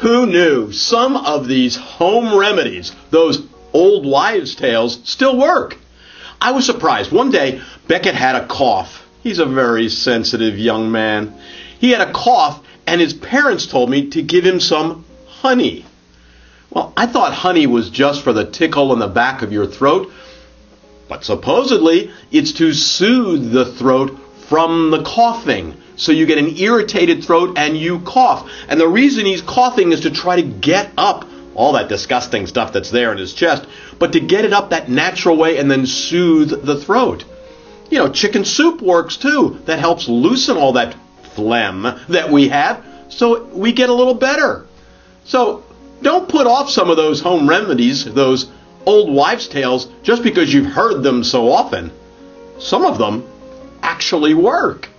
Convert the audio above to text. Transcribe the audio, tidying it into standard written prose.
Who knew some of these home remedies, those old wives' tales, still work? I was surprised. One day, Beckett had a cough. He's a very sensitive young man. He had a cough, and his parents told me to give him some honey. Well, I thought honey was just for the tickle in the back of your throat, but supposedly it's to soothe the throat from the coughing. So you get an irritated throat and you cough. And the reason he's coughing is to try to get up all that disgusting stuff that's there in his chest, but to get it up that natural way and then soothe the throat. You know, chicken soup works too. That helps loosen all that phlegm that we have so we get a little better. So don't put off some of those home remedies, those old wives' tales, just because you've heard them so often. Some of them actually work.